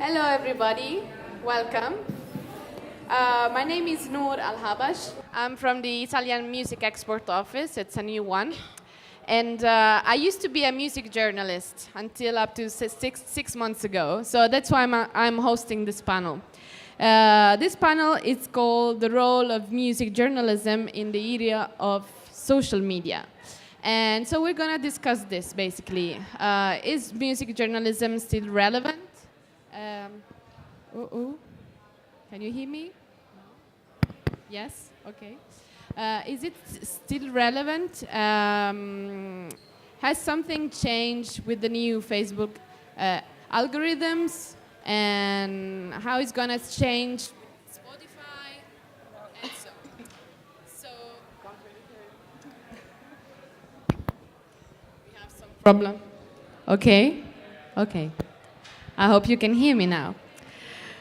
Hello everybody, welcome. My name is Noor Al-Habash. I'm from the Italian Music Export Office, it's a new one. And I used to be a music journalist until up to six months ago. So that's why I'm hosting this panel. This panel is called The Role of Music Journalism in the Area of Social Media. And so we're gonna discuss this basically. Is music journalism still relevant? Can you hear me? Yes? Okay. Is it still relevant? Has something changed with the new Facebook algorithms? And how it's gonna change Spotify? And so we have some problem. Okay. Okay. I hope you can hear me now.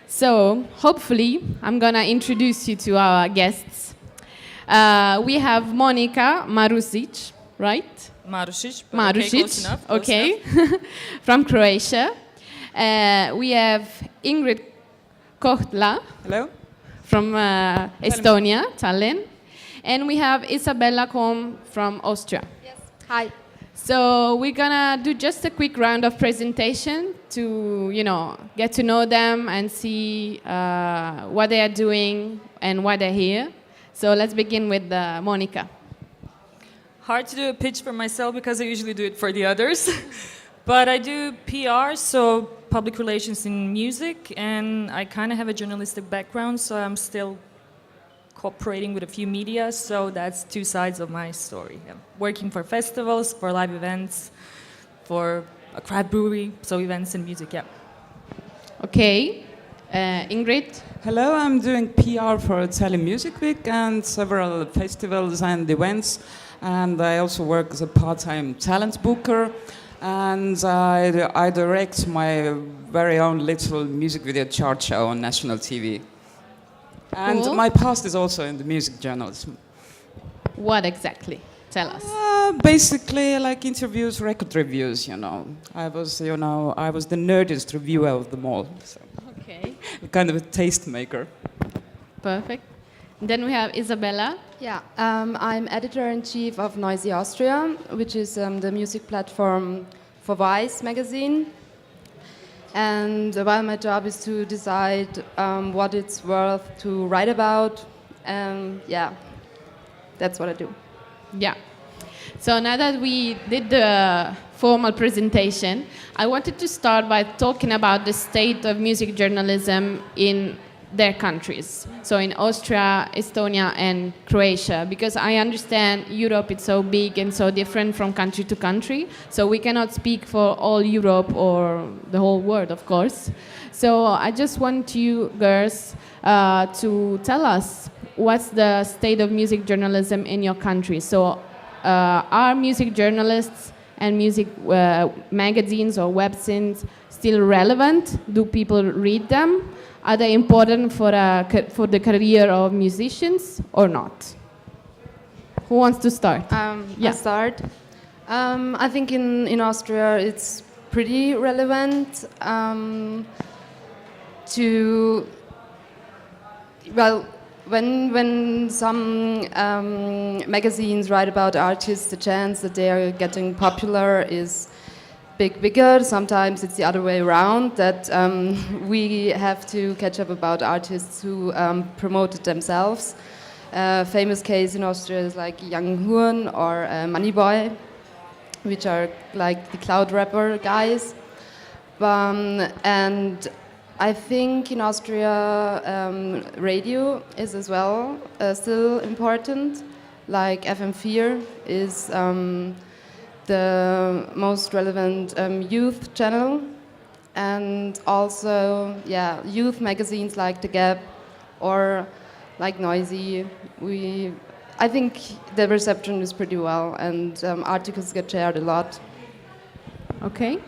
So, hopefully, I'm gonna introduce you to our guests. We have Monika Marušić, right? Marušić. Marušić, okay. From Croatia. We have Ingrid Kohtla. Hello. From Estonia, Tallinn. And we have Isabella-Anja from Austria. Yes. Hi. So we're gonna do just a quick round of presentation to, get to know them and see what they are doing and why they're here. So let's begin with Monika. Hard to do a pitch for myself because I usually do it for the others. But I do PR, so public relations in music, and I kind of have a journalistic background, so I'm still cooperating with a few media, so that's two sides of my story. I'm working for festivals, for live events, for a craft brewery, so events and music, yeah. Okay, Ingrid? Hello, I'm doing PR for Italian Music Week and several festivals and events, and I also work as a part-time talent booker, and I direct my very own little music video chart show on national TV. And cool. My past is also in the music journalism. What exactly? Tell us. Basically, like interviews, record reviews. I was the nerdiest reviewer of them all. So. Okay. Kind of a tastemaker. Perfect. Then we have Isabella. Yeah, I'm editor-in-chief of Noisey, Austria, which is the music platform for Vice magazine. And while my job is to decide what it's worth to write about, yeah, that's what I do. Yeah. So now that we did the formal presentation, I wanted to start by talking about the state of music journalism in their countries. So in Austria, Estonia, and Croatia, because I understand Europe is so big and so different from country to country, so we cannot speak for all Europe or the whole world, of course. So I just want you girls to tell us what's the state of music journalism in your country. So are music journalists and music magazines or webzines still relevant? Do people read them? Are they important for the career of musicians or not? Who wants to start? I'll start. I think in Austria it's pretty relevant when some magazines write about artists, the chance that they are getting popular is bigger. Sometimes it's the other way around, that we have to catch up about artists who promoted themselves. Famous case in Austria is like Young Horn or Moneyboy, which are like the cloud rapper guys. And I think in Austria radio is as well still important. Like FM4 is the most relevant youth channel, and also youth magazines like The Gap or like Noisey. I think the reception is pretty well, and articles get shared a lot. Okay.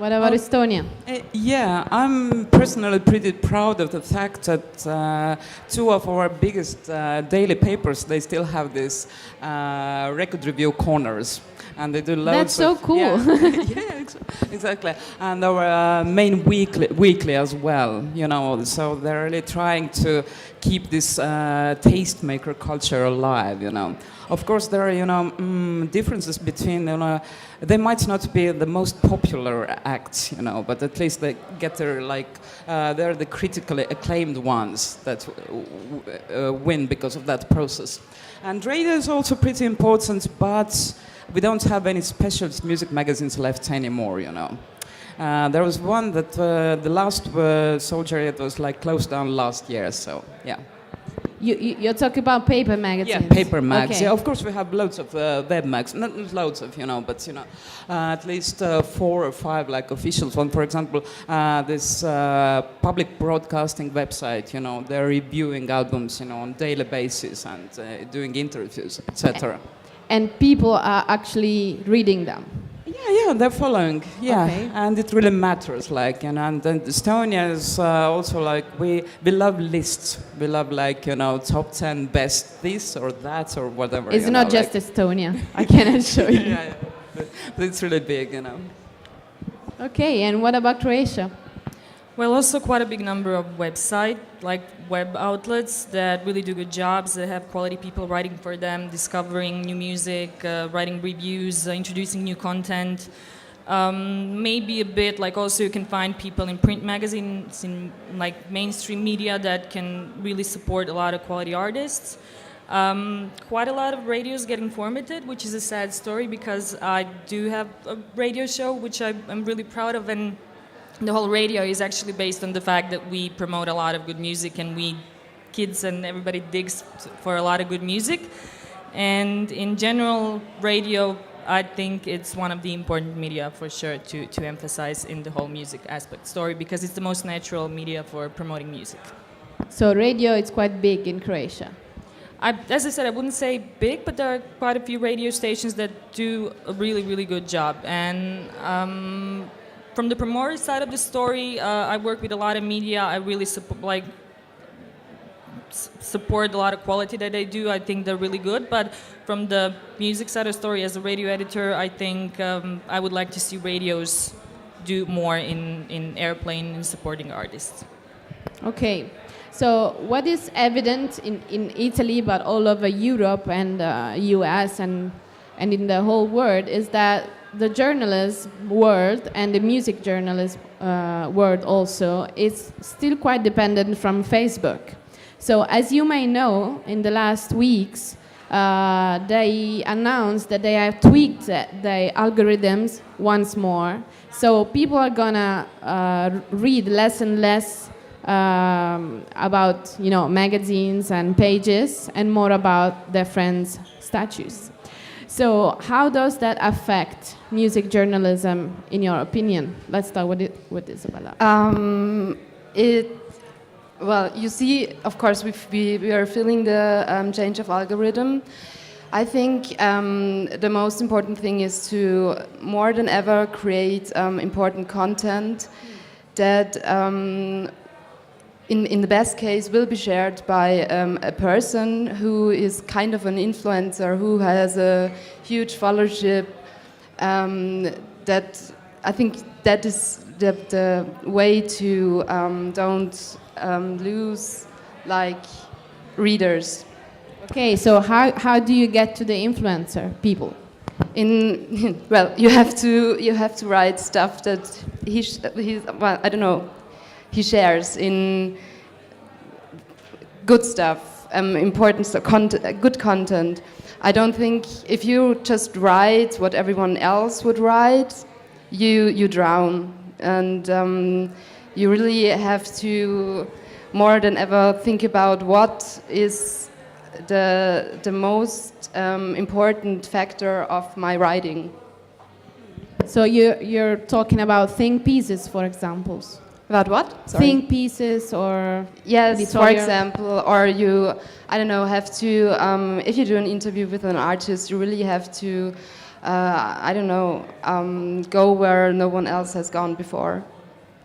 What about Estonia? Yeah, I'm personally pretty proud of the fact that two of our biggest daily papers, they still have this record review corners. And they do loads That's so cool. Yeah, exactly. And our main weekly as well, you know. So they're really trying to keep this tastemaker culture alive, you know. Of course, there are, you know, differences between, you know, they might not be the most popular acts, you know, but at least they get their, like, they're the critically acclaimed ones that win because of that process. And radio is also pretty important, but we don't have any specialist music magazines left anymore, you know. There was one that the last Soldier, it was like closed down last year, so yeah. You're talking about paper magazines? Yeah, paper mags. Okay. Yeah, of course we have loads of web mags, not loads of, you know, but you know, at least 4 or 5 like officials. One, for example, this public broadcasting website, you know, they're reviewing albums, you know, on daily basis and doing interviews, etc. And people are actually reading them? Yeah, they're following. Yeah, Okay. and it really matters. Like, you know, and then Estonia is also like we love lists. We love like, you know, top 10 best this or that or whatever. It's you not know, just like, Estonia. I can assure you. yeah, but it's really big, you know. Okay, and what about Croatia? Well, also quite a big number of website, like web outlets that really do good jobs, that have quality people writing for them, discovering new music, writing reviews, introducing new content. Maybe a bit like also you can find people in print magazines, in like mainstream media that can really support a lot of quality artists. Quite a lot of radios getting formatted, which is a sad story because I do have a radio show which I'm really proud of, and the whole radio is actually based on the fact that we promote a lot of good music and kids and everybody digs for a lot of good music. And in general, radio, I think it's one of the important media for sure to emphasize in the whole music aspect story because it's the most natural media for promoting music. So radio is quite big in Croatia. As I said, I wouldn't say big, but there are quite a few radio stations that do a really, really good job. And from the promoter side of the story, I work with a lot of media. I really support a lot of quality that they do. I think they're really good. But from the music side of the story, as a radio editor, I think I would like to see radios do more in airplane and supporting artists. Okay, so what is evident in Italy, but all over Europe and US and in the whole world, is that the journalist world and the music journalist world also is still quite dependent from Facebook. So as you may know, in the last weeks, they announced that they have tweaked the algorithms once more. So people are gonna read less and less about, you know, magazines and pages and more about their friends' statues. So how does that affect music journalism, in your opinion? Let's start with Isabella. Well, you see, of course, we are feeling the change of algorithm. I think the most important thing is to, more than ever, create important content that, in the best case, will be shared by a person who is kind of an influencer, who has a huge followership. That I think that is the way to don't lose like readers. Okay, so how do you get to the influencer people? Well, you have to write stuff that well, I don't know, he shares in good stuff, important stuff, good content. I don't think if you just write what everyone else would write, you drown, and you really have to more than ever think about what is the most important factor of my writing. So you're talking about think pieces, for example. About what? Sorry. Think pieces or yes, editorial. for example, or you, I don't know, have to if you do an interview with an artist, you really have to I don't know, go where no one else has gone before.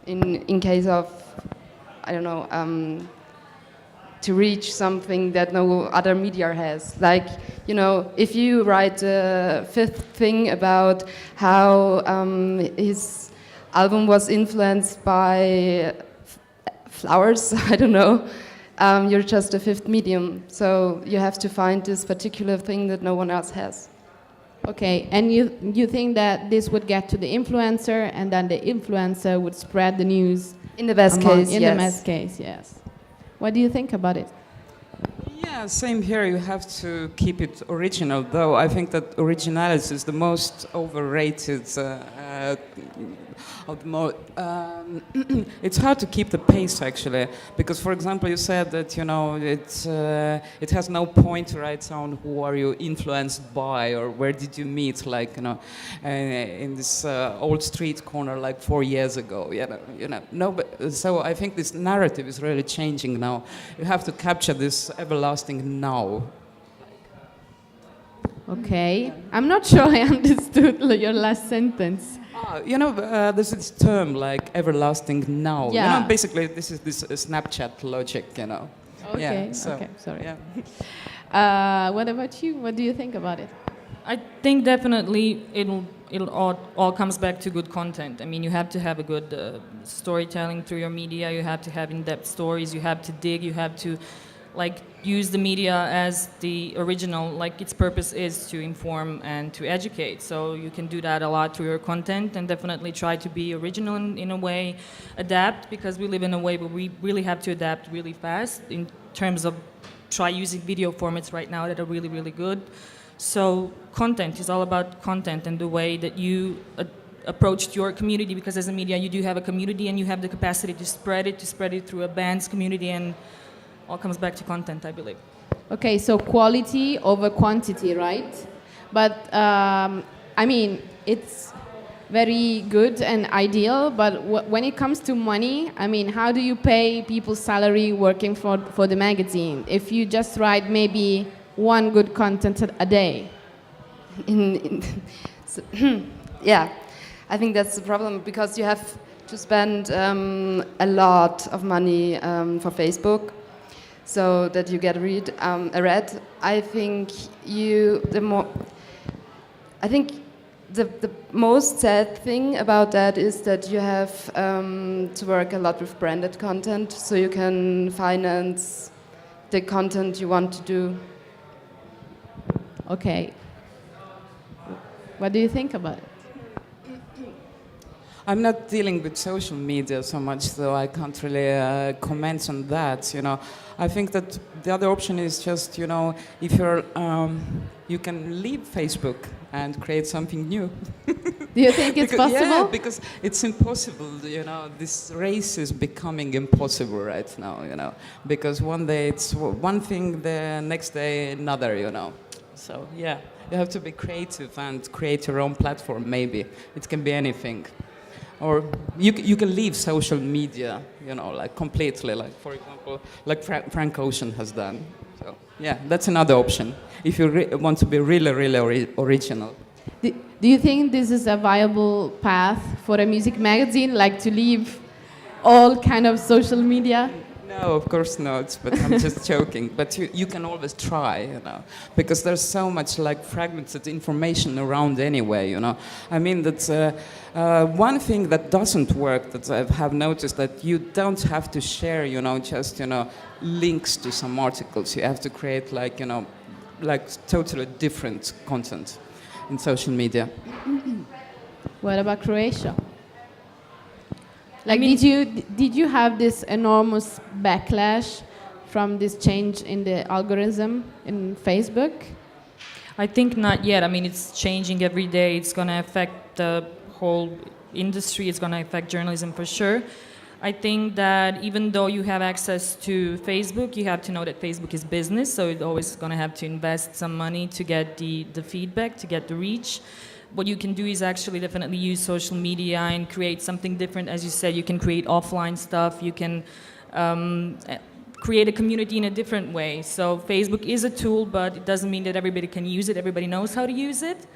In case of, I don't know, to reach something that no other media has. Like, you know, if you write a fifth thing about how his album was influenced by flowers, I don't know, you're just a fifth medium. So you have to find this particular thing that no one else has. Okay, and you think that this would get to the influencer, and then the influencer would spread the news? In the best case, in yes. the best case, yes. What do you think about it? Yeah, same here. You have to keep it original, though. I think that originality is the most overrated. It's hard to keep the pace, actually, because, for example, you said that it has no point to write down who are you influenced by or where did you meet, like in this old street corner like 4 years ago. No, but so I think this narrative is really changing now. You have to capture this everlasting now. Okay, I'm not sure I understood your last sentence. There's this term like everlasting now. Yeah. Basically this is this Snapchat logic, Okay, Yeah, so, okay, sorry. Yeah. What about you? What do you think about it? I think definitely it'll all comes back to good content. I mean, you have to have a good storytelling through your media. You have to have in-depth stories. You have to dig. You have to use the media as the original, its purpose is to inform and to educate. So you can do that a lot through your content, and definitely try to be original in a way, adapt, because we live in a way where we really have to adapt really fast in terms of try using video formats right now that are really, really good. So content is all about content and the way that you approached your community, because as a media you do have a community and you have the capacity to spread it through a band's community, and all comes back to content, I believe. Okay, so quality over quantity, right? But I mean, it's very good and ideal, but when it comes to money, I mean, how do you pay people's salary working for the magazine if you just write maybe one good content a day? Yeah, I think that's the problem, because you have to spend a lot of money for Facebook, so that you get read. I think the most sad thing about that is that you have to work a lot with branded content, so you can finance the content you want to do. Okay. What do you think about it? I'm not dealing with social media so much, so I can't really comment on that. I think that the other option is just, if you're, you can leave Facebook and create something new. Do you think it's possible? Yeah, because it's impossible. This race is becoming impossible right now. Because one day it's one thing, the next day another. So yeah, you have to be creative and create your own platform. Maybe it can be anything. Or you can leave social media, completely, for example, like Frank Ocean has done. So yeah, that's another option if you want to be really, really original. Do you think this is a viable path for a music magazine, like to leave all kind of social media? No, of course not, but I'm just joking. But you can always try, because there's so much fragmented information around anyway, I mean, that's one thing that doesn't work that I have noticed, that you don't have to share, just, links to some articles. You have to create totally different content in social media. What about Croatia? Did you have this enormous backlash from this change in the algorithm in Facebook? I think not yet. I mean, it's changing every day. It's going to affect the whole industry. It's going to affect journalism for sure. I think that even though you have access to Facebook, you have to know that Facebook is business, so it's always going to have to invest some money to get the feedback, to get the reach. What you can do is actually definitely use social media and create something different. As you said, you can create offline stuff. You can create a community in a different way. So Facebook is a tool, but it doesn't mean that everybody can use it. Everybody knows how to use it.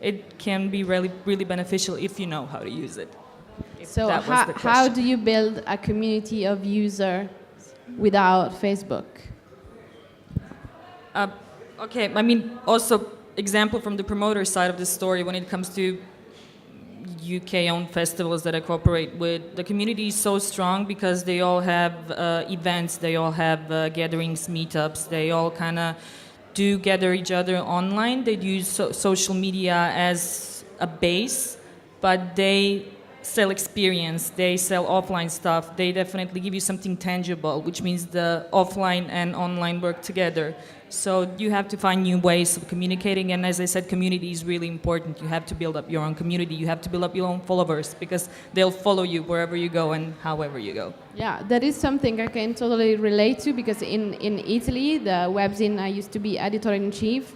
it can be really, really beneficial if you know how to use it. If So that was the how question. do you build a community of users without Facebook? Okay, I mean, also example from the promoter side of the story when it comes to UK-owned festivals that I cooperate with. The community is so strong because they all have events, they all have gatherings, meetups, they all kind of do gather each other online. They use social media as a base, but they sell experience, they sell offline stuff, they definitely give you something tangible, which means the offline and online work together. So you have to find new ways of communicating, and as I said, community is really important. You have to build up your own community, you have to build up your own followers, because they'll follow you wherever you go and however you go. Yeah, that is something I can totally relate to, because in Italy, the webzine I used to be editor-in-chief,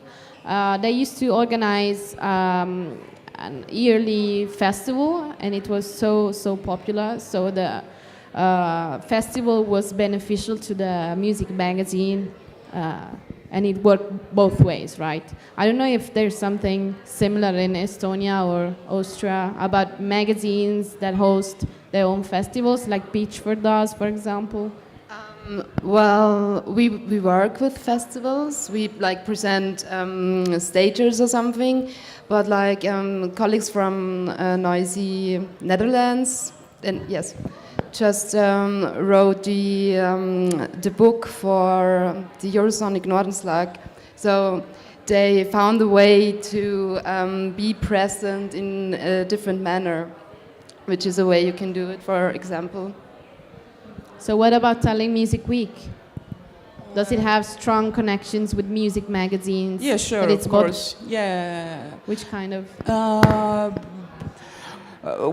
they used to organize an yearly festival, and it was so popular. So the festival was beneficial to the music magazine, and it worked both ways, right? I don't know if there's something similar in Estonia or Austria about magazines that host their own festivals, like Pitchford does, for example. Well, we work with festivals. We like present stages or something, but like colleagues from Noisey, Netherlands, and yes, just wrote the book for the Eurosonic Nordenslag. So they found a way to be present in a different manner, which is a way you can do it, for example. So what about Tallinn Music Week? Does it have strong connections with music magazines? Yeah, sure, And it's of course. Yeah. Which kind of?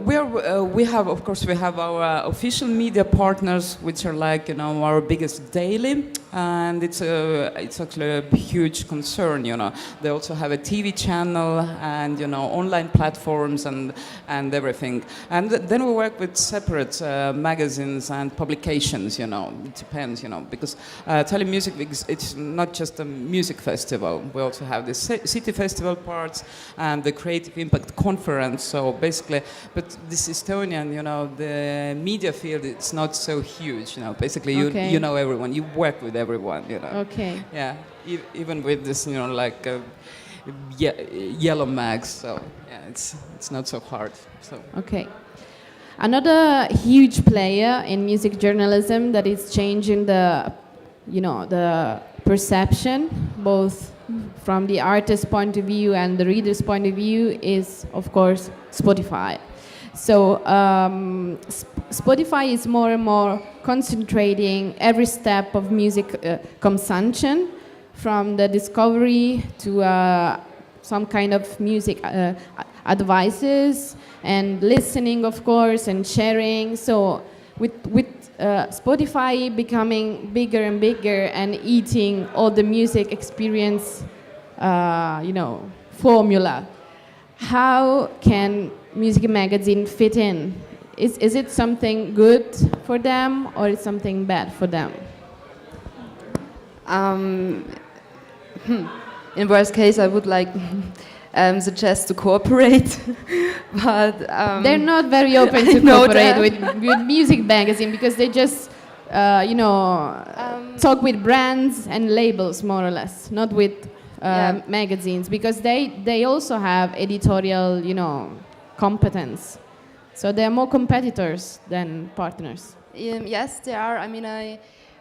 We have, of course, we have our official media partners, which are like, you know, our biggest daily, and it's actually a huge concern, you know. They also have a TV channel and, you know, online platforms and everything. And then we work with separate magazines and publications, you know. It depends, you know, because Tallinn Music Week, it's not just a music festival. We also have the city festival parts and the Creative Impact Conference. So basically, but this Estonian, you know, the media field, it's not so huge, you know. Basically, you know everyone, you work with everyone, you know. Okay. Yeah, even with this, you know, like yellow mags. So yeah, it's not so hard. So. Okay. Another huge player in music journalism that is changing the, you know, the perception, both from the artist's point of view and the reader's point of view, is of course Spotify. So Spotify is more and more concentrating every step of music consumption, from the discovery to some kind of music advices and listening, of course, and sharing. So with Spotify becoming bigger and bigger and eating all the music experience, you know, formula, how can music magazine fit in? Is it something good for them, or is something bad for them? In worst case, I would like suggest to cooperate, but they're not very open to cooperate with music magazine, because they just, you know, talk with brands and labels, more or less, not with magazines, because they also have editorial, you know, competence. So they're more competitors than partners. Yes, they are. I mean,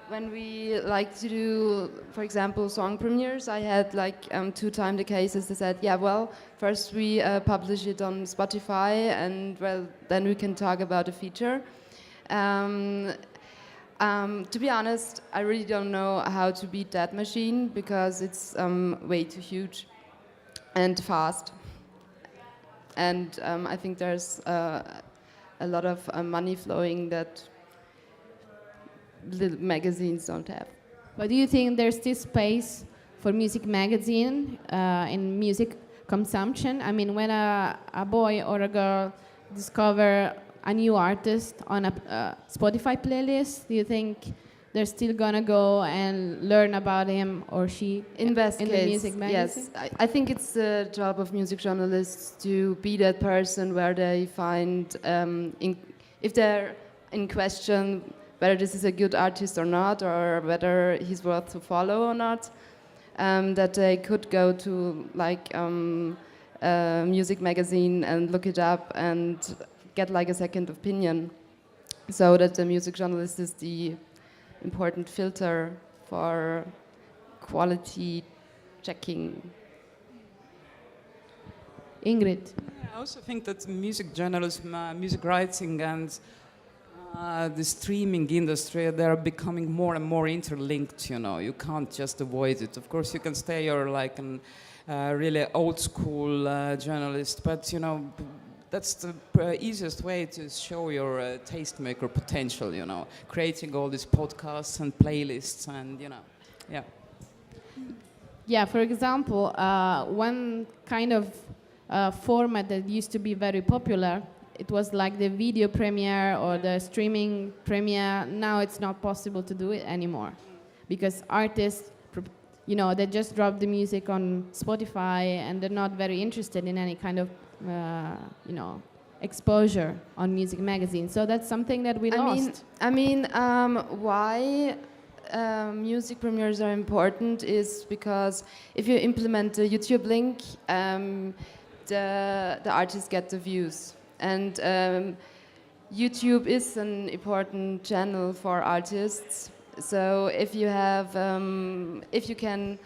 when we like to do, for example, song premieres, I had like 2 times the cases. They said, yeah, well, first we publish it on Spotify, and well, then we can talk about the feature. To be honest, I really don't know how to beat that machine, because it's way too huge and fast. And I think there's a lot of money flowing that little magazines don't have. But do you think there's still space for music magazine in music consumption? I mean, when a boy or a girl discover a new artist on a Spotify playlist, do you think they're still gonna go and learn about him or she Investigate. in the music magazine? Yes, I think it's the job of music journalists to be that person where they find, if they're in question whether this is a good artist or not, or whether he's worth to follow or not, that they could go to like a music magazine and look it up and get like a second opinion, so that the music journalist is the important filter for quality checking. Ingrid. I also think that music journalism, music writing, and the streaming industry, they are becoming more and more interlinked. You know, you can't just avoid it. Of course, you can stay you're like an really old school journalist, but you know, that's the easiest way to show your tastemaker potential. You know, creating all these podcasts and playlists, and you know, yeah. Yeah, for example, one kind of format that used to be very popular, it was like the video premiere or the streaming premiere. Now it's not possible to do it anymore because artists, you know, they just drop the music on Spotify and they're not very interested in any kind of, you know, exposure on music magazines. So that's something that we lost. Why music premieres are important is because if you implement a YouTube link, the artists get the views. And YouTube is an important channel for artists. So if you have, if you can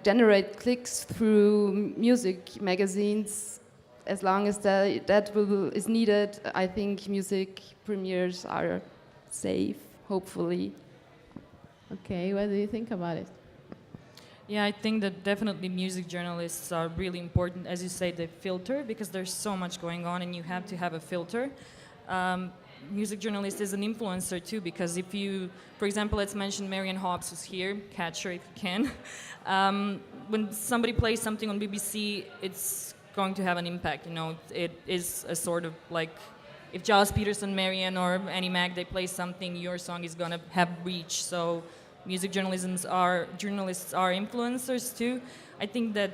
generate clicks through music magazines, as long as that is needed, I think music premieres are safe, hopefully. Okay, what do you think about it? Yeah, I think that definitely music journalists are really important, as you say, the filter, because there's so much going on and you have to have a filter. Music journalist is an influencer too, because if you, for example, let's mention Marian Hobbs, who's here, catch her if you can. When somebody plays something on BBC, it's going to have an impact, you know. It is a sort of like, if Giles Peterson, Marian, or Annie Mac, they play something, your song is going to have reach. So music journalists are influencers too. I think that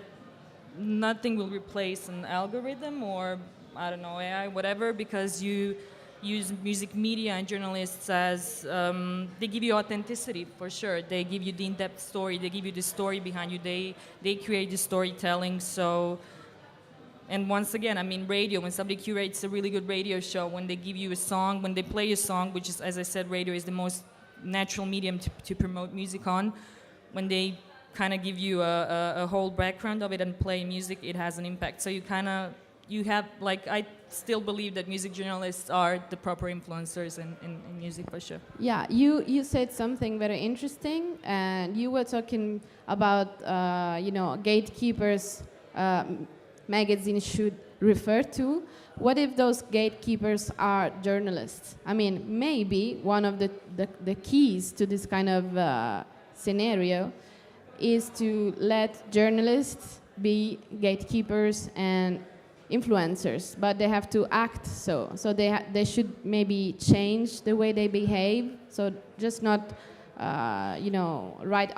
nothing will replace an algorithm or, I don't know, AI, whatever, because you use music media and journalists as, they give you authenticity, for sure. They give you the in-depth story, they give you the story behind you, they create the storytelling, so... And once again, I mean, radio, when somebody curates a really good radio show, when they give you a song, when they play a song, which is, as I said, radio is the most natural medium to promote music on, when they kind of give you a whole background of it and play music, it has an impact. So you have, like, I still believe that music journalists are the proper influencers in music, for sure. Yeah, you said something very interesting, and you were talking about, you know, gatekeepers magazines should refer to. What if those gatekeepers are journalists? I mean, maybe one of the keys to this kind of scenario is to let journalists be gatekeepers and influencers, but they have to act so. So they should maybe change the way they behave. So just not, you know, write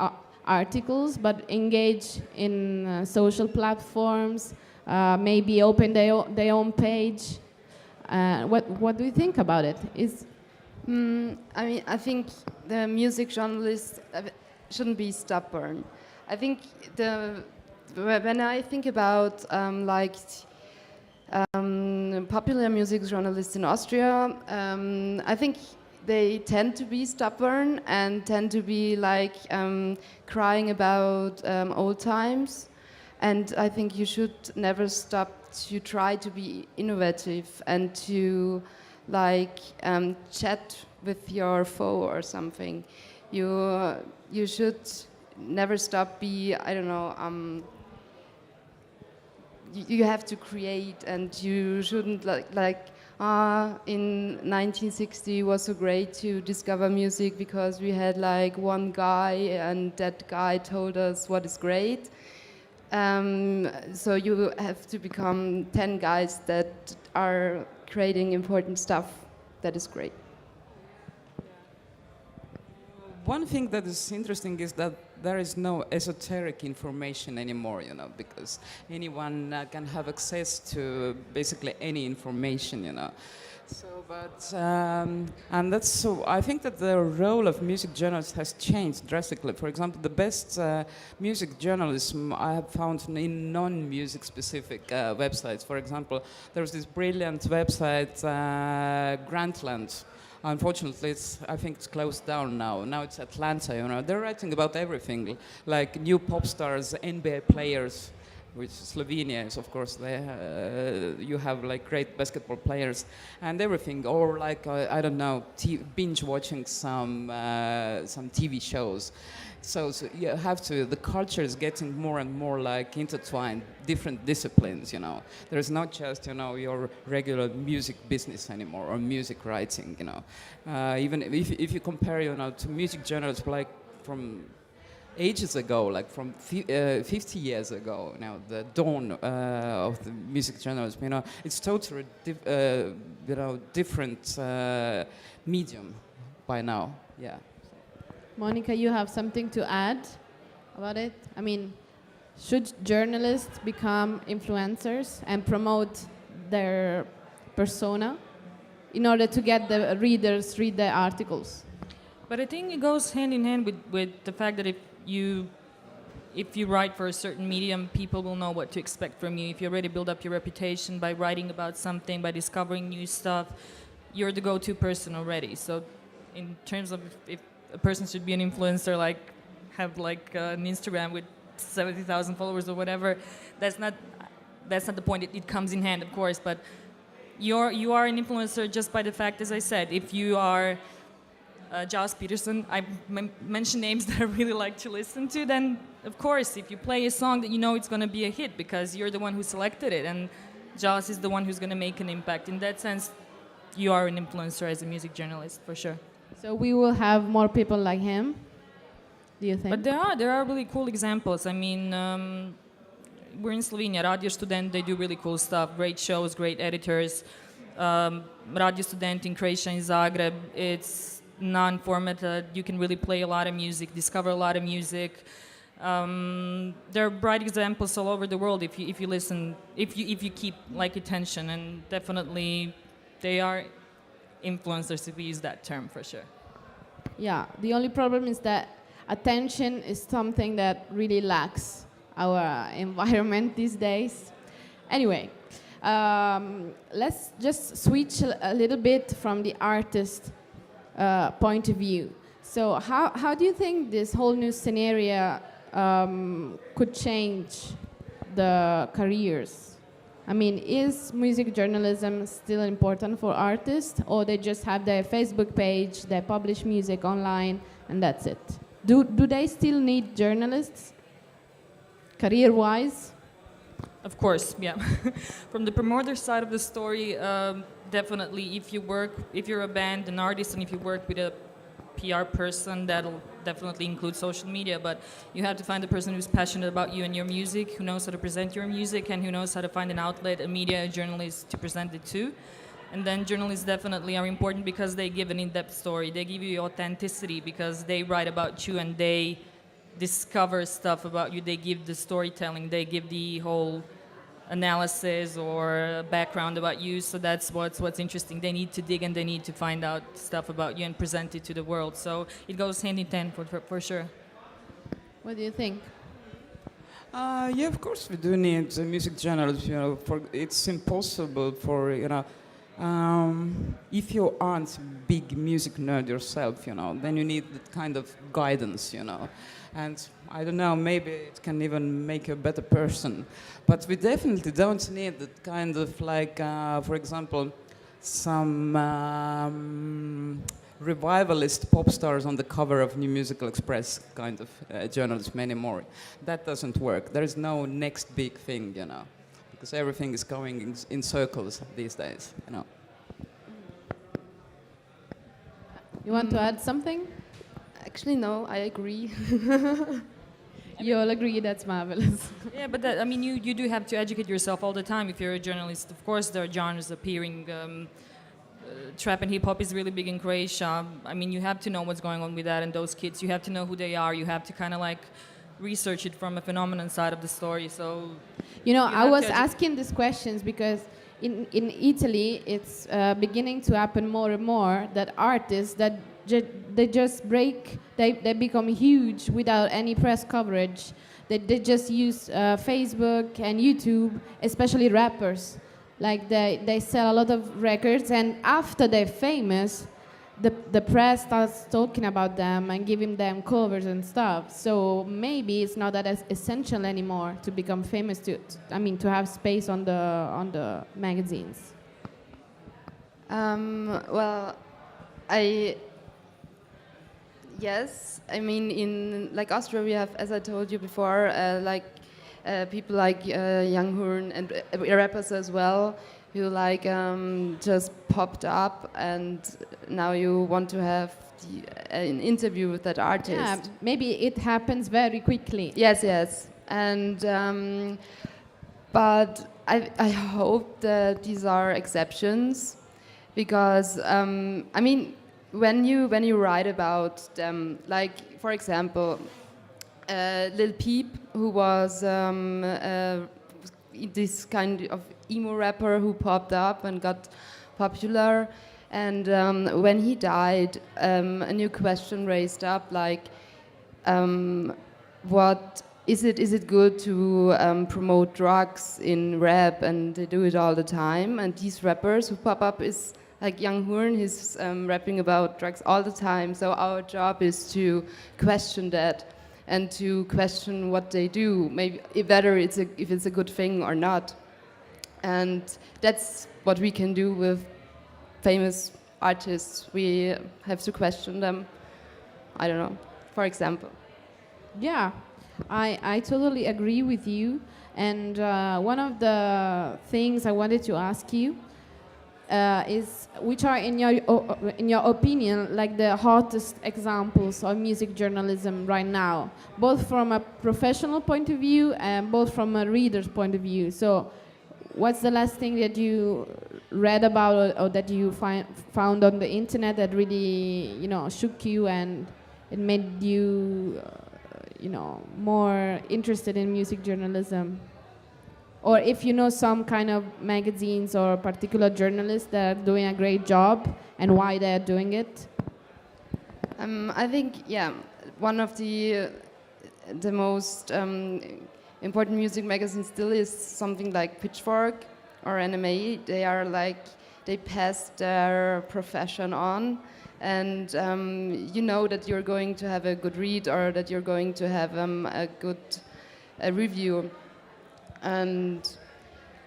articles, but engage in social platforms. Maybe open their own page. What do you think about it? I mean, I think the music journalists shouldn't be stubborn. I think when I think about popular music journalists in Austria, I think they tend to be stubborn and tend to be like crying about old times. And I think you should never stop to try to be innovative and to like chat with your foe or something. You should never stop I don't know, you have to create, and you shouldn't in 1960 it was so great to discover music because we had like one guy and that guy told us what is great. So you have to become 10 guys that are creating important stuff that is great. one thing that is interesting is that there is no esoteric information anymore, you know, because anyone can have access to basically any information, you know. So, and that's so. I think that the role of music journalists has changed drastically. For example, the best music journalism I have found in non-music specific websites. For example, there's this brilliant website, Grantland. Unfortunately, I think it's closed down now. Now it's Atlanta, you know. They're writing about everything, like new pop stars, NBA players, which Slovenia is, of course, there. You have like great basketball players and everything, or like I don't know, binge watching some TV shows. So you have to. The culture is getting more and more like intertwined, different disciplines. You know, there's not just your regular music business anymore or music writing. You know, even if you compare to music journalists like from ages ago, like from 50 years ago, now the dawn of the music journalism, it's totally different medium by now. Yeah. Monika, you have something to add about it? I mean, should journalists become influencers and promote their persona in order to get the readers read their articles? But I think it goes hand in hand with the fact that if you write for a certain medium, people will know what to expect from you. If you already build up your reputation by writing about something, by discovering new stuff, you're the go-to person already. So in terms of if a person should be an influencer, like have like an Instagram with 70,000 followers or whatever, that's not the point. It comes in hand, of course, but you are an influencer just by the fact, as I said, if you are Joss Peterson, I mention names that I really like to listen to, then of course if you play a song that you know it's going to be a hit because you're the one who selected it and Joss is the one who's going to make an impact. In that sense, you are an influencer as a music journalist, for sure. So we will have more people like him, do you think? But there are really cool examples. I mean, we're in Slovenia, Radio Student, they do really cool stuff, great shows, great editors. Radio Student in Croatia, in Zagreb, it's non-formatted, you can really play a lot of music, discover a lot of music. There are bright examples all over the world if you listen, if you keep like attention, and definitely they are influencers, if we use that term, for sure. Yeah, the only problem is that attention is something that really lacks our environment these days. Anyway, let's just switch a little bit from the artist point of view. So how do you think this whole new scenario could change the careers? I mean, is music journalism still important for artists, or they just have their Facebook page, they publish music online, and that's it? Do they still need journalists, career-wise? Of course, yeah. From the promoter side of the story, definitely if you're a band, an artist, and if you work with a PR person, that'll definitely include social media, but you have to find the person who's passionate about you and your music, who knows how to present your music, and who knows how to find an outlet, a media, a journalist to present it to. And then journalists definitely are important because they give an in-depth story. They give you authenticity because they write about you and they discover stuff about you. They give the storytelling, they give the whole analysis or background about you, so that's what's interesting. They need to dig and they need to find out stuff about you and present it to the world. So it goes hand in hand for sure. What do you think? Yeah, of course we do need music journalists. It's impossible for if you aren't a big music nerd yourself, then you need that kind of guidance, And I don't know, maybe it can even make you a better person. But we definitely don't need that kind of like, for example, some revivalist pop stars on the cover of New Musical Express kind of journalism anymore. That doesn't work. There is no next big thing, because everything is going in circles these days, You want to add something? Actually, no, I agree. You all agree, that's marvelous. Yeah, but you do have to educate yourself all the time if you're a journalist. Of course, there are genres appearing trap and hip hop is really big in Croatia. I mean, you have to know what's going on with that and those kids. You have to know who they are. You have to kind of like research it from a phenomenon side of the story. So, I was asking these questions because in Italy, it's beginning to happen more and more that artists that they just break, they become huge without any press coverage. They just use Facebook and YouTube, especially rappers. Like they sell a lot of records, and after they're famous, the press starts talking about them and giving them covers and stuff. So maybe it's not that as essential anymore to become famous. To have space on the magazines. Well, yes. I mean, in like Austria, we have, as I told you before, people like Young Horn and rappers as well, who like just popped up, and now you want to have an interview with that artist. Yeah, maybe it happens very quickly. Yes, and but I hope that these are exceptions, because I mean, when you write about them, like for example, Lil Peep, who was this kind of emo rapper who popped up and got popular, and when he died, a new question raised up, like, what is it good to promote drugs in rap, and they do it all the time, and these rappers who pop up is like Young Horn, he's rapping about drugs all the time, so our job is to question that and to question what they do, maybe if it's a good thing or not. And that's what we can do with famous artists. We have to question them. I don't know, for example. Yeah, I totally agree with you. And one of the things I wanted to ask you is, which are in your opinion like the hottest examples of music journalism right now, both from a professional point of view and both from a reader's point of view. So what's the last thing that you read about or that you found on the internet that really shook you and it made you more interested in music journalism? Or if you know some kind of magazines or particular journalists that are doing a great job and why they're doing it? I think, one of the most important music magazines still is something like Pitchfork or NME. They pass their profession on, and you know that you're going to have a good read or that you're going to have a good review. And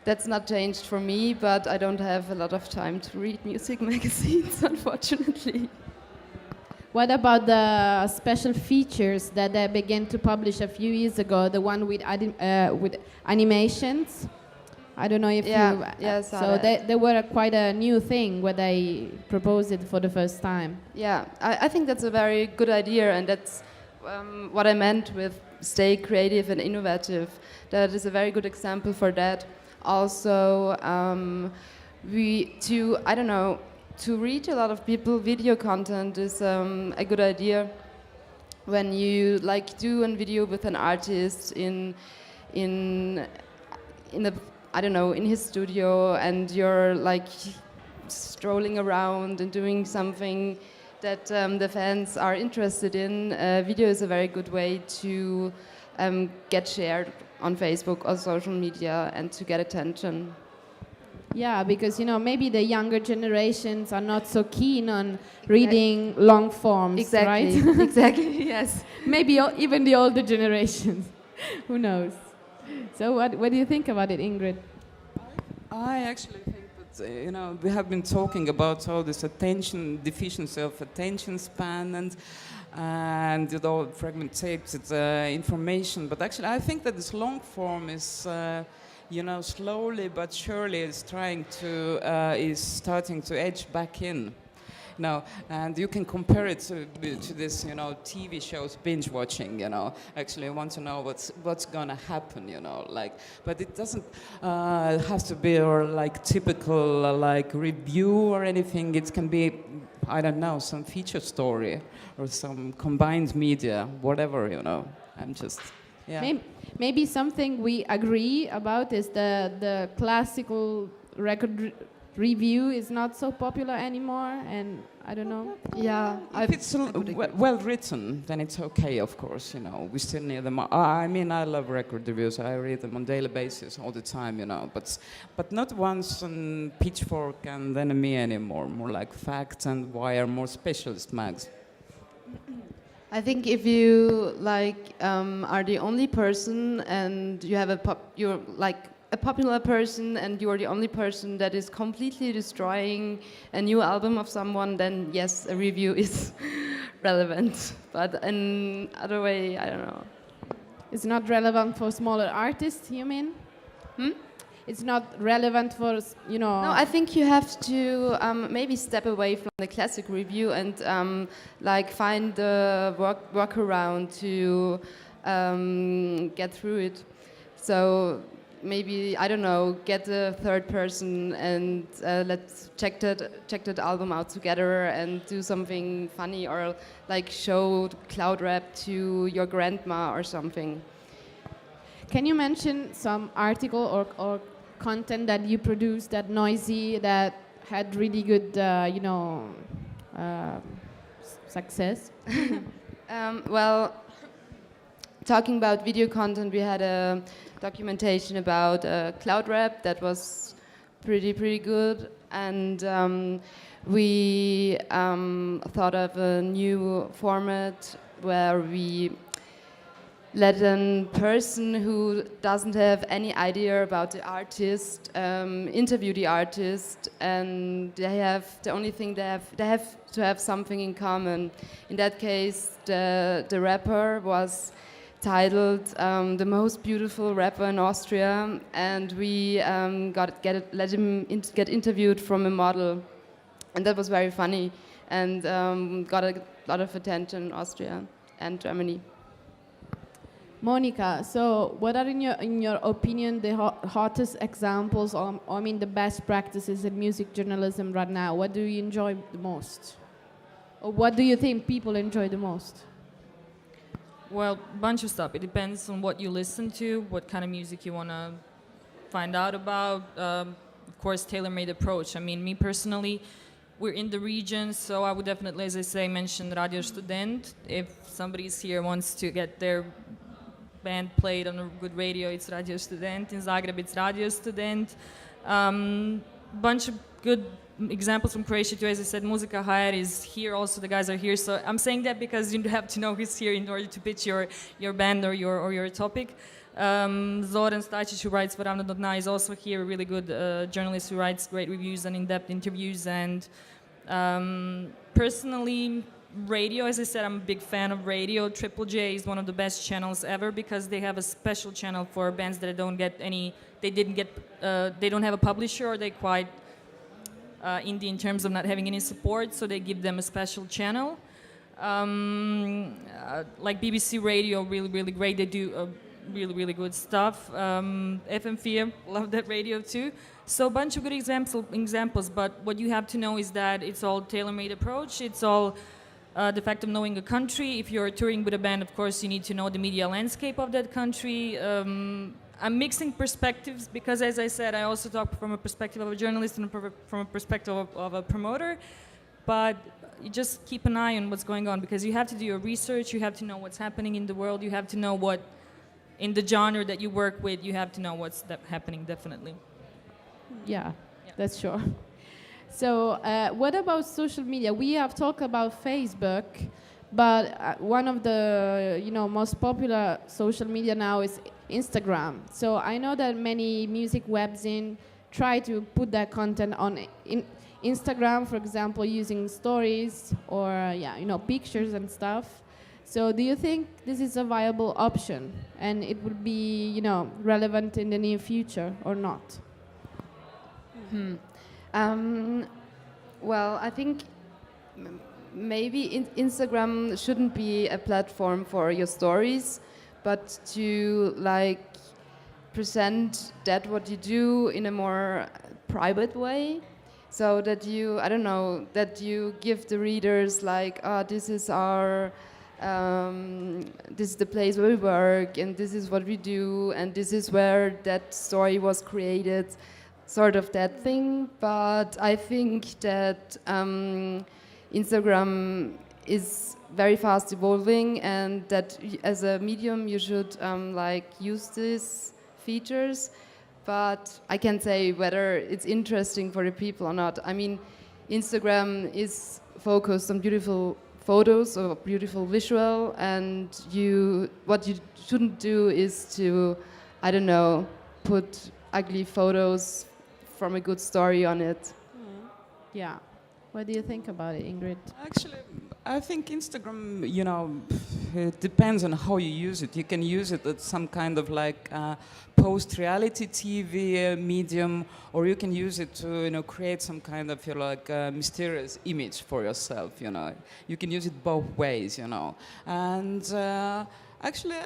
that's not changed for me, but I don't have a lot of time to read music magazines, unfortunately. What about the special features that they began to publish a few years ago, the one with animations? I don't know if so they were quite a new thing where they proposed it for the first time. Yeah, I think that's a very good idea, and that's what I meant with stay creative and innovative. That is a very good example for that. Also, to reach a lot of people, video content is a good idea. When you do a video with an artist in his studio, and you're strolling around and doing something that the fans are interested in, video is a very good way to get shared on Facebook or social media and to get attention. Yeah, because maybe the younger generations are not so keen on reading long forms, right? Exactly, yes. Maybe even the older generations. Who knows? So what do you think about it, Ingrid? I actually think that, we have been talking about all this deficiency of attention span and fragment tapes, it's information. But actually, I think that this long form is, slowly but surely is starting to edge back in. No, and you can compare it to this, you know, TV shows binge watching. You know, actually, you want to know what's gonna happen. You know, like, but it doesn't have to be like typical like review or anything. It can be, I don't know, some feature story or some combined media, whatever. You know, I'm just. Yeah. Maybe something we agree about is the classical record review is not so popular anymore, and I don't know. Yeah, If it's well written, then it's okay, of course, you know. We still need them. I mean, I love record reviews. I read them on daily basis all the time, you know. But not once on Pitchfork and NME anymore. More like Fact and Wire, more specialist mags. I think if you like are the only person and you have you're like a popular person and you're the only person that is completely destroying a new album of someone, then yes, a review is relevant. But in other way, I don't know. It's not relevant for smaller artists, you mean? It's not relevant for, you know... No, I think you have to maybe step away from the classic review and like find the workaround to get through it. So maybe, I don't know, get a third person and let's check that album out together and do something funny, or like show cloud rap to your grandma or something. Can you mention some article or content that you produced at Noisey that had really good, you know, success? Well, talking about video content, we had a documentation about cloud rap that was pretty good, and we thought of a new format where we let a person who doesn't have any idea about the artist interview the artist, and the only thing they have to have something in common. In that case, the rapper was titled "The Most Beautiful Rapper in Austria," and we let him get interviewed from a model, and that was very funny and got a lot of attention in Austria and Germany. Monika, so what are in your opinion the hottest examples, or I mean the best practices in music journalism right now? What do you enjoy the most? Or what do you think people enjoy the most? Well, bunch of stuff. It depends on what you listen to, what kind of music you want to find out about. Of course, tailor-made approach. I mean, me personally, we're in the region, so I would definitely, as I say, mention Radio Student. If somebody's here wants to get their band played on a good radio, it's Radio Student. In Zagreb, it's Radio Student. Bunch of good examples from Croatia too. As I said, Muzika HR is here also. The guys are here. So I'm saying that because you have to know who's here in order to pitch your band or your topic. Zoran Stajic, who writes for Ravno.na, is also here. A really good journalist who writes great reviews and in-depth interviews. And personally, radio, as I said, I'm a big fan of radio. Triple J is one of the best channels ever because they have a special channel for bands that don't get any. They don't have a publisher, or they quite indie in terms of not having any support, so they give them a special channel. Like BBC Radio, really great. They do really good stuff. FM4, love that radio too. So a bunch of good examples, but what you have to know is that it's all tailor-made approach. It's all the fact of knowing a country. If you're touring with a band, of course, you need to know the media landscape of that country. I'm mixing perspectives because, as I said, I also talk from a perspective of a journalist and from a perspective of a promoter. But you just keep an eye on what's going on because you have to do your research, you have to know what's happening in the world, you have to know what, in the genre that you work with, you have to know what's happening, definitely. Yeah, that's sure. So what about social media? We have talked about Facebook, but one of the most popular social media now is Instagram. So I know that many music webzines try to put that content on Instagram, for example, using stories or pictures and stuff. So do you think this is a viable option and it would be relevant in the near future or not? Well, I think maybe Instagram shouldn't be a platform for your stories, but to like present that what you do in a more private way, so that you, I don't know, that you give the readers like, this is our, this is the place where we work, and this is what we do, and this is where that story was created, sort of that thing. But I think that Instagram is very fast evolving, and that as a medium you should like use these features, but I can't say whether it's interesting for the people or not. I mean, Instagram is focused on beautiful photos or beautiful visual, and what you shouldn't do is to, I don't know, put ugly photos from a good story on it. Yeah. What do you think about it, Ingrid? Actually, I think Instagram, you know, it depends on how you use it. You can use it as some kind of like post-reality TV medium, or you can use it to, you know, create some kind of like mysterious image for yourself. You know, you can use it both ways. You know, and actually.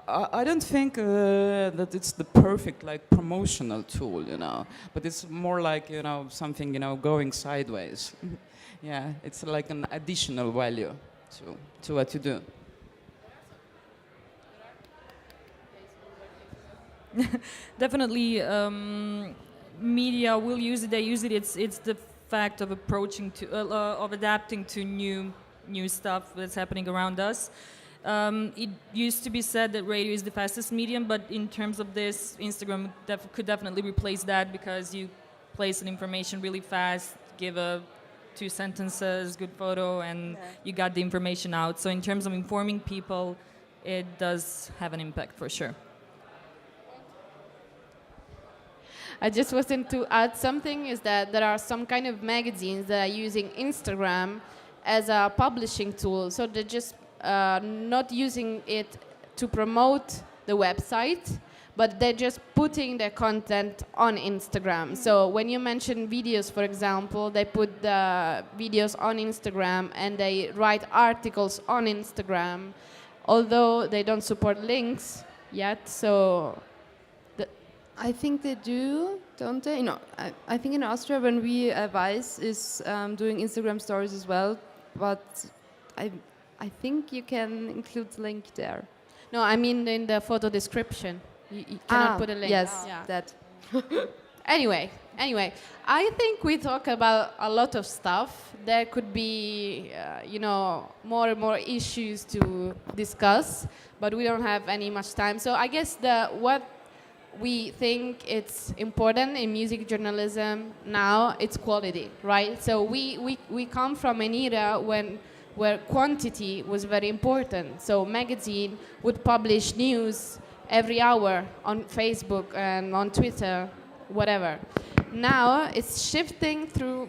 I don't think that it's the perfect like promotional tool, you know, but it's more like, you know, something, you know, going sideways. Yeah, it's like an additional value to what you do. Definitely, media will use it. They use it. It's the fact of approaching to of adapting to new stuff that's happening around us. It used to be said that radio is the fastest medium, but in terms of this, Instagram could definitely replace that, because you place an information really fast, give a 2 sentences, good photo, and you got the information out. So in terms of informing people, it does have an impact for sure. I just wanted to add something, is that there are some kind of magazines that are using Instagram as a publishing tool, so they're just not using it to promote the website, but they're just putting their content on Instagram. So when you mention videos, for example, they put the videos on Instagram and they write articles on Instagram, although they don't support links yet. So I think they do, don't they? You know, I think in Austria, when we Vice is doing Instagram stories as well, but I think you can include the link there. no, I mean in the photo description. You cannot put a link. Yes, Yeah. that. Anyway, I think we talk about a lot of stuff. There could be, you know, more and more issues to discuss, but we don't have any much time. So I guess what we think it's important in music journalism now, it's quality, right? So we come from an era where quantity was very important. So magazine would publish news every hour on Facebook and on Twitter, whatever. Now it's shifting through,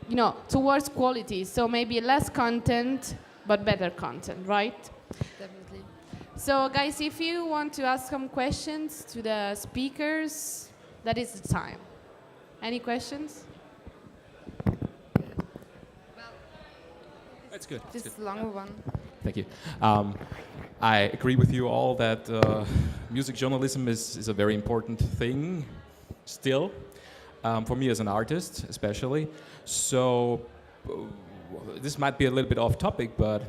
you know, towards quality. So maybe less content, but better content, right? Definitely. So guys, if you want to ask some questions to the speakers, that is the time. Any questions? That's good. This is the longer one. Thank you. I agree with you all that music journalism is a very important thing still, for me as an artist especially. So this might be a little bit off topic, but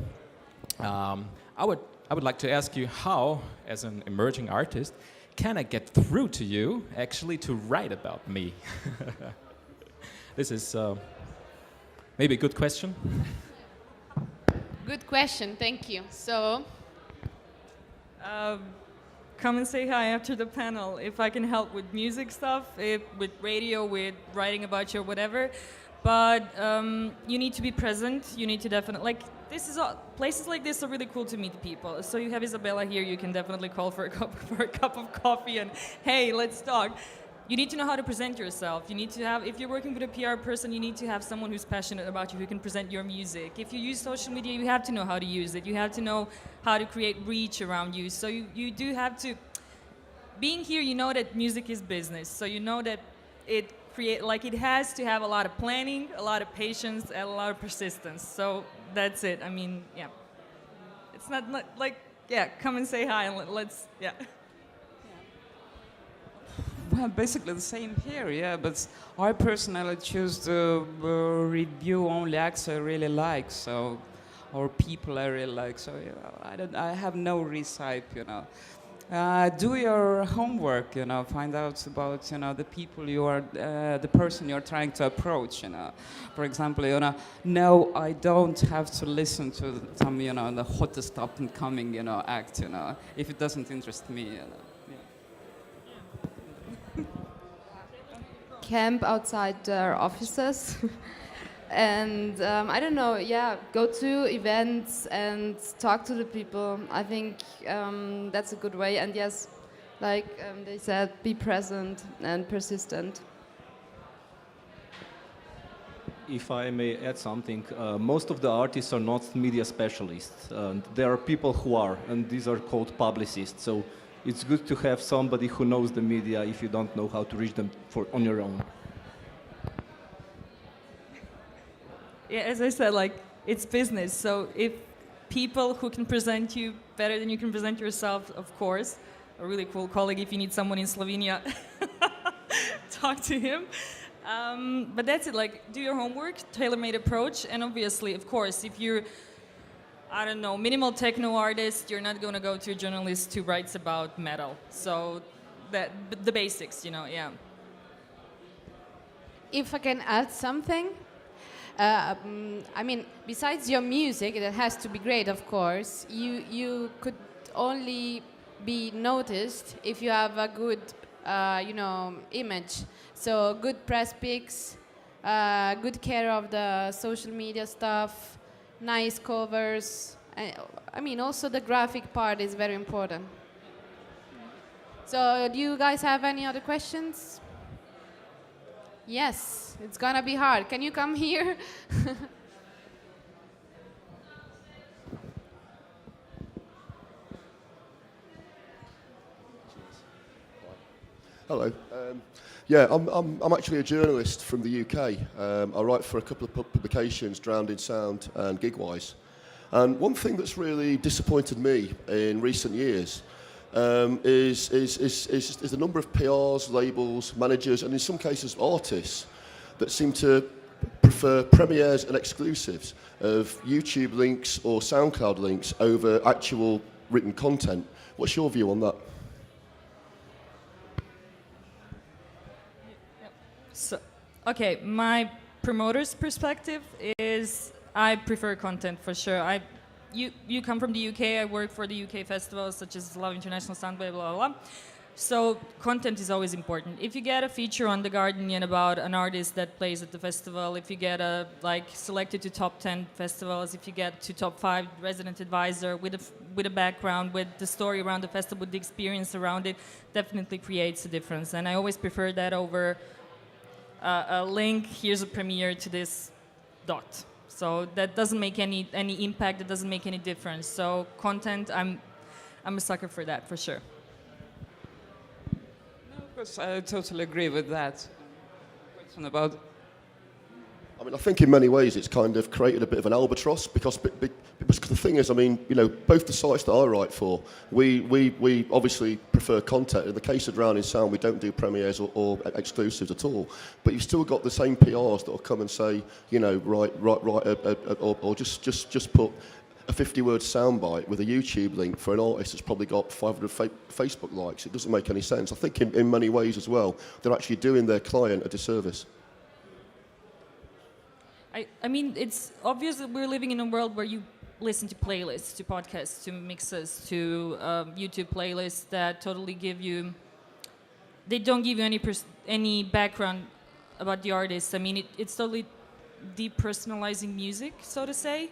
I would like to ask you how, as an emerging artist, can I get through to you actually to write about me? This is maybe a good question. Good question, thank you. So, Come and say hi after the panel if I can help with music stuff, with radio, with writing about you or whatever. But you need to be present. You need to definitely, like, places like this are really cool to meet people. So you have Isabella here. You can definitely call for a cup of coffee and, hey, let's talk. You need to know how to present yourself. You need to have, if you're working with a PR person, you need to have someone who's passionate about you, who can present your music. If you use social media, you have to know how to use it. You have to know how to create reach around you. So you do have to, being here, you know that music is business. So you know that create, like it has to have a lot of planning, a lot of patience, and a lot of persistence. So that's it. I mean, yeah. It's not like, yeah, come and say hi and let's, yeah. Well, basically the same here, yeah. But I personally choose to review only acts I really like, so, or people I really like. So I have no recipe, do your homework, find out about, the people you are, the person you're trying to approach, For example, no, I don't have to listen to some, the hottest up and coming, act, if it doesn't interest me, Yeah. Camp outside their offices. And I don't know, yeah, go to events and talk to the people. I think that's a good way. And yes, like they said, be present and persistent. If I may add something, most of the artists are not media specialists. There are people who are, and these are called publicists. So it's good to have somebody who knows the media if you don't know how to reach them on your own. Yeah, as I said, like, it's business. So if people who can present you better than you can present yourself, of course, a really cool colleague, if you need someone in Slovenia, talk to him. But that's it, like, do your homework, tailor-made approach, and obviously, of course, if you're, I don't know, minimal techno artist, you're not going to go to a journalist who writes about metal. So that the basics, yeah. If I can add something, I mean, besides your music, that has to be great, of course, you could only be noticed if you have a good, image. So good press pics, good care of the social media stuff, nice covers. I mean, also the graphic part is very important. So do you guys have any other questions? Yes, it's gonna be hard. Can you come here? Hello. I'm actually a journalist from the UK. I write for a couple of publications, Drowned in Sound and Gigwise. And one thing that's really disappointed me in recent years is the number of PRs, labels, managers, and in some cases artists that seem to prefer premieres and exclusives of YouTube links or SoundCloud links over actual written content. What's your view on that? So, okay, my promoter's perspective is I prefer content for sure. You come from the UK, I work for the UK festivals such as Love International Soundwave, blah, blah, blah. So content is always important. If you get a feature on The Guardian about an artist that plays at the festival, if you get selected to top 10 festivals, if you get to top 5 resident advisor with a background, with the story around the festival, with the experience around it, definitely creates a difference. And I always prefer that over a link, here's a premiere to this dot. So that doesn't make any impact, it doesn't make any difference. So content, I'm a sucker for that, for sure. No, of course, I totally agree with that. Question about... I mean, I think in many ways it's kind of created a bit of an albatross because the thing is, I mean, both the sites that I write for, we obviously prefer content. In the case of Drowned in Sound, we don't do premieres or exclusives at all. But you've still got the same PRs that will come and say, write, or just put a 50-word soundbite with a YouTube link for an artist that's probably got 500 Facebook likes. It doesn't make any sense. I think in many ways as well, they're actually doing their client a disservice. I mean, it's obvious that we're living in a world where you listen to playlists, to podcasts, to mixes, to YouTube playlists that totally give you... They don't give you any background about the artist. I mean, it's totally depersonalizing music, so to say.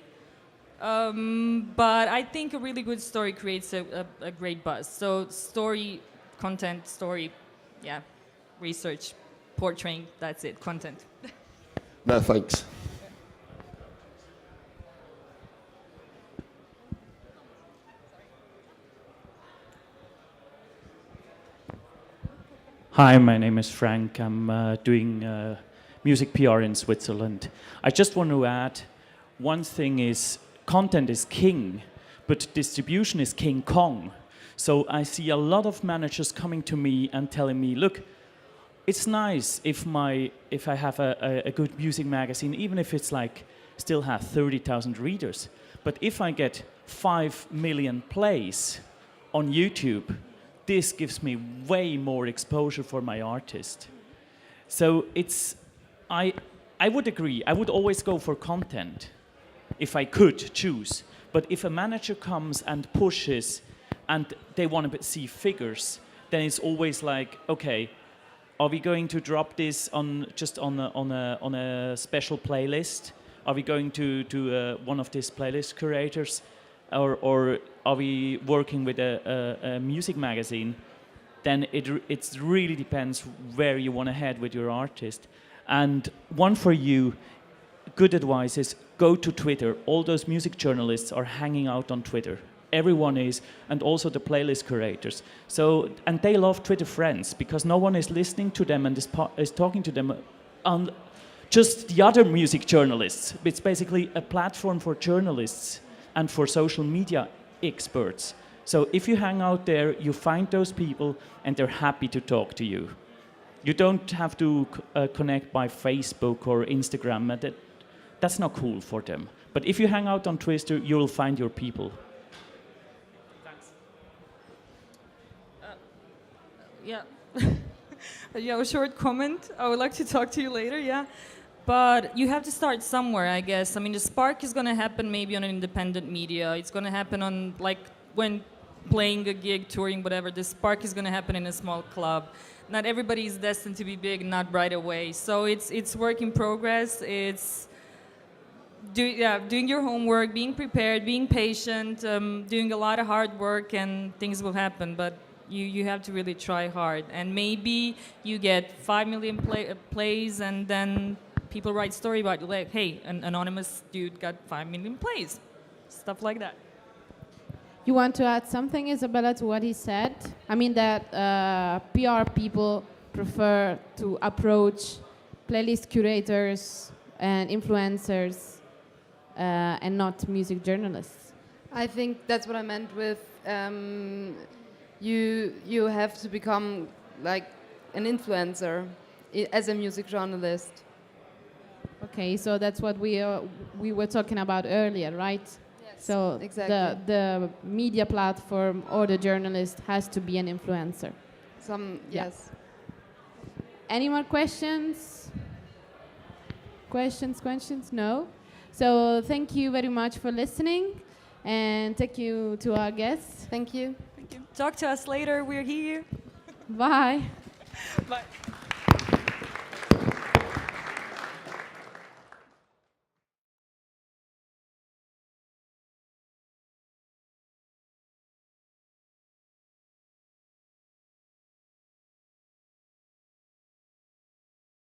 But I think a really good story creates a great buzz. So story, content, story, yeah, research, portraying, that's it, content. No, thanks. Hi, my name is Frank. I'm doing music PR in Switzerland. I just want to add, one thing is content is king, but distribution is King Kong. So I see a lot of managers coming to me and telling me, look, it's nice if I have a good music magazine, even if it's like still have 30,000 readers. But if I get 5 million plays on YouTube, this gives me way more exposure for my artist. So I would agree. I would always go for content if I could choose. But if a manager comes and pushes and they want to see figures, then it's always like, okay, are we going to drop this on a special playlist? Are we going to do one of these playlist curators? Or are we working with a music magazine? Then it really depends where you want to head with your artist. And one for you, good advice is go to Twitter. All those music journalists are hanging out on Twitter. Everyone is, and also the playlist curators. So, and they love Twitter friends because no one is listening to them and is talking to them on just the other music journalists. It's basically a platform for journalists and for social media experts. So if you hang out there, you find those people and they're happy to talk to you. You don't have to connect by Facebook or Instagram. That's not cool for them. But if you hang out on Twitter, you'll find your people. Thanks. Yeah, a short comment. I would like to talk to you later, yeah. But you have to start somewhere, I guess. I mean, the spark is going to happen maybe on an independent media. It's going to happen on, like, when playing a gig, touring, whatever. The spark is going to happen in a small club. Not everybody is destined to be big, not right away. So it's work in progress. It's doing your homework, being prepared, being patient, doing a lot of hard work, and things will happen. But you have to really try hard. And maybe you get 5 million plays, and then people write story about you, like, hey, an anonymous dude got 5 million plays. Stuff like that. You want to add something, Isabella, to what he said? I mean that PR people prefer to approach playlist curators and influencers and not music journalists. I think that's what I meant with you have to become like an influencer as a music journalist. Okay, so that's what we were talking about earlier, right? Yes, so exactly. the media platform or the journalist has to be an influencer. Yes. Any more questions? Questions? No? So thank you very much for listening, and thank you to our guests. Thank you. Thank you. Talk to us later. We're here. Bye. Bye.